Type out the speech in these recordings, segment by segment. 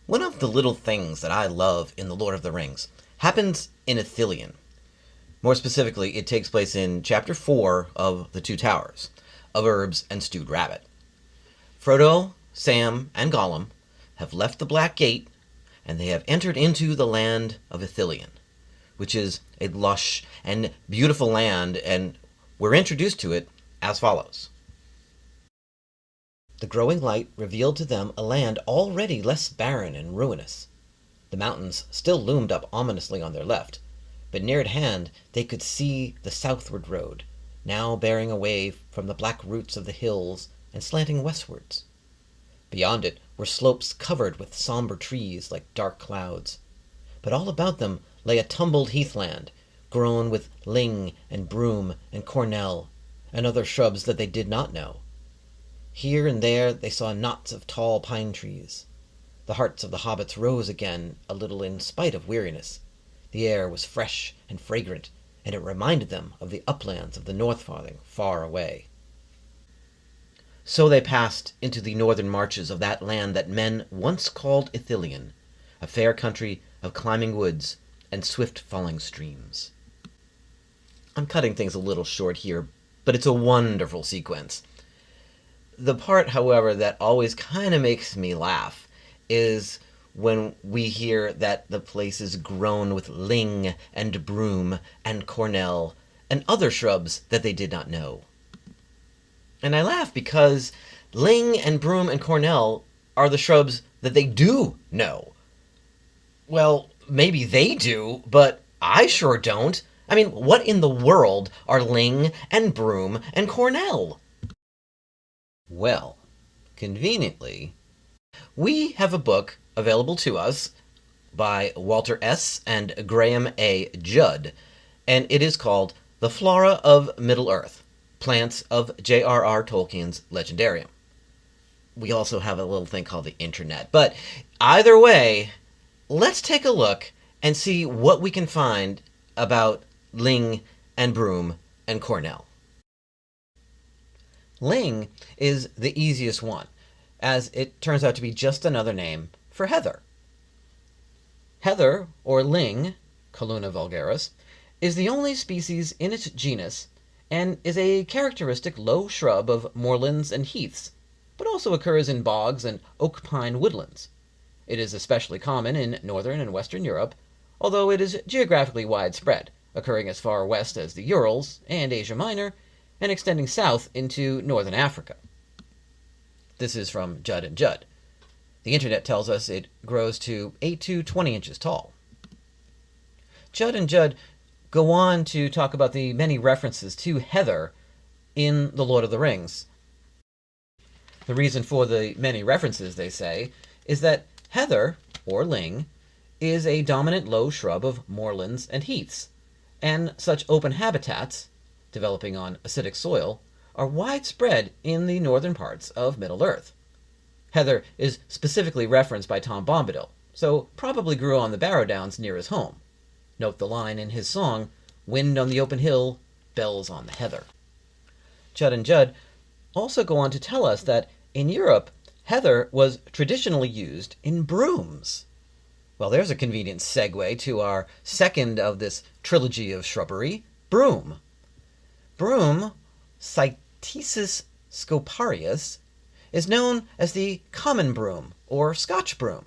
One of the little things that I love in The Lord of the Rings happens in Ithilien. More specifically, it takes place in Chapter 4 of The Two Towers, of Herbs and Stewed Rabbit. Frodo, Sam, and Gollum have left the Black Gate, and they have entered into the land of Ithilien, which is a lush and beautiful land, and we're introduced to it as follows. The growing light revealed to them a land already less barren and ruinous. The mountains still loomed up ominously on their left, but near at hand they could see the southward road, now bearing away from the black roots of the hills and slanting westwards. Beyond it were slopes covered with somber trees like dark clouds, but all about them lay a tumbled heathland, grown with ling and broom and cornel, and other shrubs that they did not know. Here and there they saw knots of tall pine trees. The hearts of the hobbits rose again a little in spite of weariness. The air was fresh and fragrant, and it reminded them of the uplands of the Northfarthing far away. So they passed into the northern marches of that land that men once called Ithilien, a fair country of climbing woods and swift-falling streams. I'm cutting things a little short here, but it's a wonderful sequence. The part, however, that always kind of makes me laugh is when we hear that the place is grown with ling and broom and cornel and other shrubs that they did not know. And I laugh because ling and broom and cornel are the shrubs that they do know. Well, maybe they do, but I sure don't. I mean, what in the world are ling and broom and cornel? Well, conveniently, we have a book available to us by Walter S. and Graham A. Judd, and it is called The Flora of Middle-earth, Plants of J.R.R. Tolkien's Legendarium. We also have a little thing called the Internet, but either way, let's take a look and see what we can find about ling and broom and cornel. Ling is the easiest one, as it turns out to be just another name for heather. Heather, or ling, Calluna vulgaris, is the only species in its genus and is a characteristic low shrub of moorlands and heaths, but also occurs in bogs and oak-pine woodlands. It is especially common in northern and western Europe, although it is geographically widespread, occurring as far west as the Urals and Asia Minor, and extending south into northern Africa. This is from Judd and Judd. The Internet tells us it grows to 8 to 20 inches tall. Judd and Judd go on to talk about the many references to heather in The Lord of the Rings. The reason for the many references, they say, is that heather, or ling, is a dominant low shrub of moorlands and heaths, and such open habitats, developing on acidic soil, are widespread in the northern parts of Middle-earth. Heather is specifically referenced by Tom Bombadil, so probably grew on the Barrow Downs near his home. Note the line in his song, "Wind on the open hill, bells on the heather." Judd and Judd also go on to tell us that in Europe, heather was traditionally used in brooms. Well, there's a convenient segue to our second of this trilogy of shrubbery, broom. Broom, Cytisus scoparius, is known as the common broom, or Scotch broom.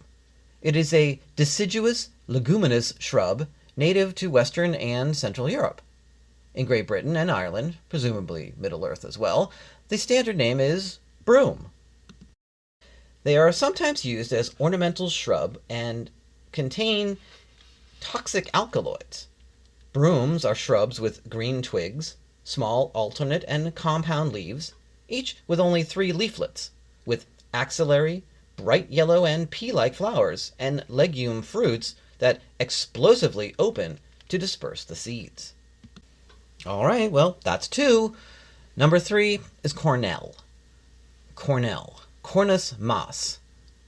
It is a deciduous, leguminous shrub native to Western and Central Europe. In Great Britain and Ireland, presumably Middle-earth as well, the standard name is broom. They are sometimes used as ornamental shrub and contain toxic alkaloids. Brooms are shrubs with green twigs, small alternate and compound leaves, each with only 3 leaflets, with axillary, bright yellow and pea-like flowers, and legume fruits that explosively open to disperse the seeds. All right, well, that's 2. Number 3 is cornel. Cornel, Cornus mas.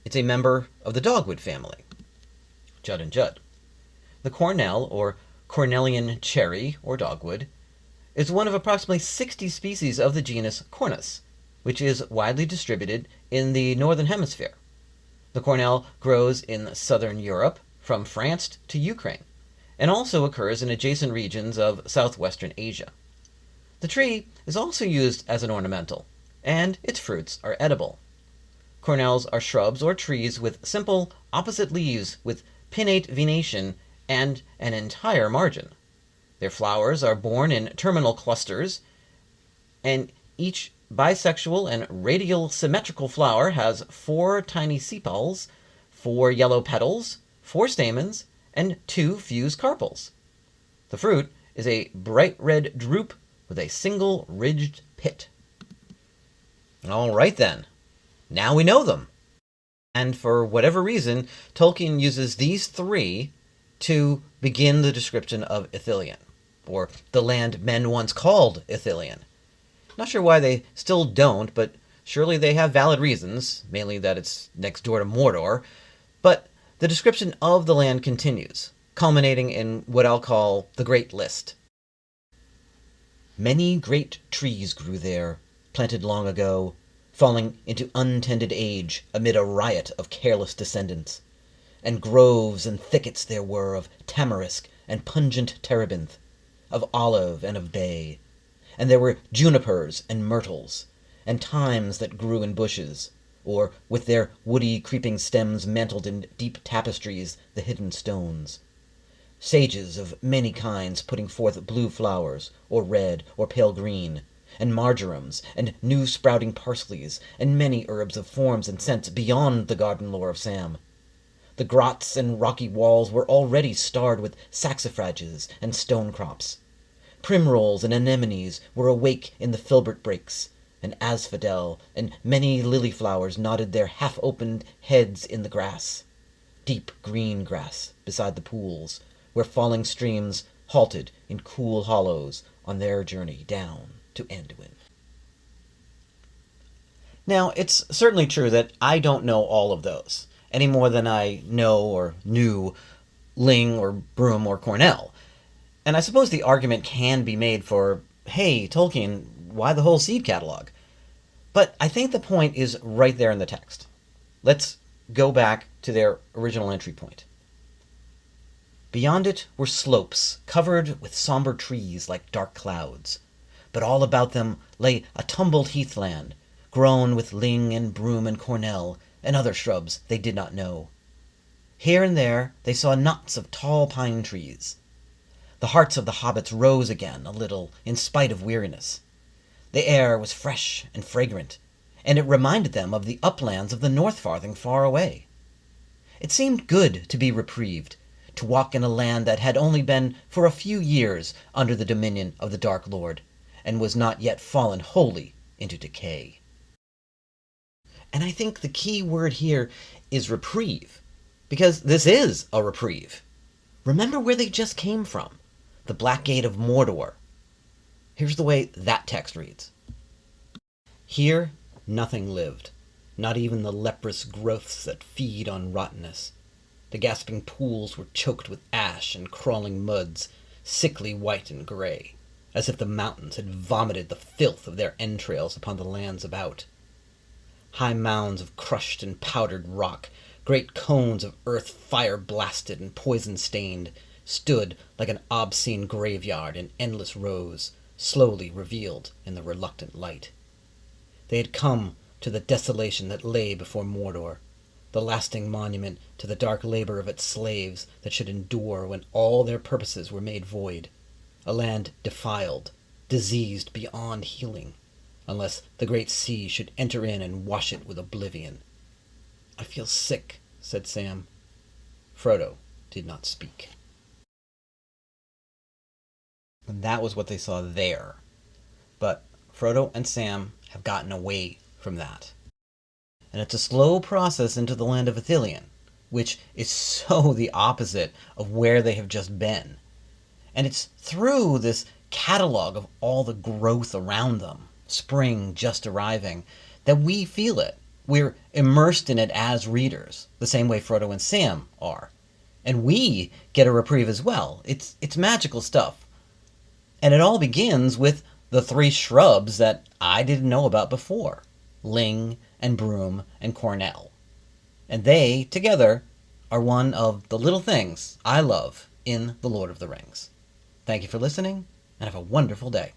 It's a member of the dogwood family. Judd and Judd. The cornel, or Cornelian cherry, or dogwood, is one of approximately 60 species of the genus Cornus, which is widely distributed in the northern hemisphere. The cornel grows in southern Europe, from France to Ukraine, and also occurs in adjacent regions of southwestern Asia. The tree is also used as an ornamental, and its fruits are edible. Cornels are shrubs or trees with simple, opposite leaves with pinnate venation and an entire margin. Their flowers are borne in terminal clusters, and each bisexual and radial symmetrical flower has 4 tiny sepals, 4 yellow petals, 4 stamens, and 2 fused carpels. The fruit is a bright red drupe with a single ridged pit. All right then, now we know them. And for whatever reason, Tolkien uses these 3 to begin the description of Ithilien, or the land men once called Ithilien. Not sure why they still don't, but surely they have valid reasons, mainly that it's next door to Mordor. But the description of the land continues, culminating in what I'll call the Great List. Many great trees grew there, planted long ago, falling into untended age amid a riot of careless descendants. And groves and thickets there were of tamarisk and pungent terebinth, of olive and of bay. And there were junipers and myrtles, and thymes that grew in bushes, or with their woody creeping stems mantled in deep tapestries the hidden stones. Sages of many kinds putting forth blue flowers, or red, or pale green, and marjorams, and new sprouting parsleys, and many herbs of forms and scents beyond the garden lore of Sam. The grots and rocky walls were already starred with saxifrages and stone crops. Primrolls and anemones were awake in the filbert brakes, and asphodel and many lily flowers nodded their half-opened heads in the grass, deep green grass beside the pools, where falling streams halted in cool hollows on their journey down to Anduin. Now, it's certainly true that I don't know all of those, any more than I know or knew ling or broom or cornel. And I suppose the argument can be made for, hey, Tolkien, why the whole seed catalog? But I think the point is right there in the text. Let's go back to their original entry point. Beyond it were slopes covered with somber trees like dark clouds, but all about them lay a tumbled heathland, grown with ling and broom and cornel and other shrubs they did not know. Here and there they saw knots of tall pine trees. The hearts of the hobbits rose again a little in spite of weariness. The air was fresh and fragrant, and it reminded them of the uplands of the North Farthing far away. It seemed good to be reprieved, to walk in a land that had only been for a few years under the dominion of the Dark Lord, and was not yet fallen wholly into decay. And I think the key word here is reprieve, because this is a reprieve. Remember where they just came from, the Black Gate of Mordor. Here's the way that text reads. Here nothing lived, not even the leprous growths that feed on rottenness. The gasping pools were choked with ash and crawling muds, sickly white and gray, as if the mountains had vomited the filth of their entrails upon the lands about. High mounds of crushed and powdered rock, great cones of earth fire-blasted and poison-stained, stood like an obscene graveyard in endless rows, slowly revealed in the reluctant light. They had come to the desolation that lay before Mordor, the lasting monument to the dark labor of its slaves that should endure when all their purposes were made void, a land defiled, diseased beyond healing, unless the great sea should enter in and wash it with oblivion. "I feel sick," said Sam. Frodo did not speak. And that was what they saw there. But Frodo and Sam have gotten away from that. And it's a slow process into the land of Ithilien, which is so the opposite of where they have just been. And it's through this catalog of all the growth around them, spring just arriving, that we feel it. We're immersed in it as readers, the same way Frodo and Sam are. And we get a reprieve as well. It's magical stuff. And it all begins with the 3 shrubs that I didn't know about before, ling and broom and cornel. and they, together, are one of the little things I love in The Lord of the Rings. Thank you for listening, and have a wonderful day.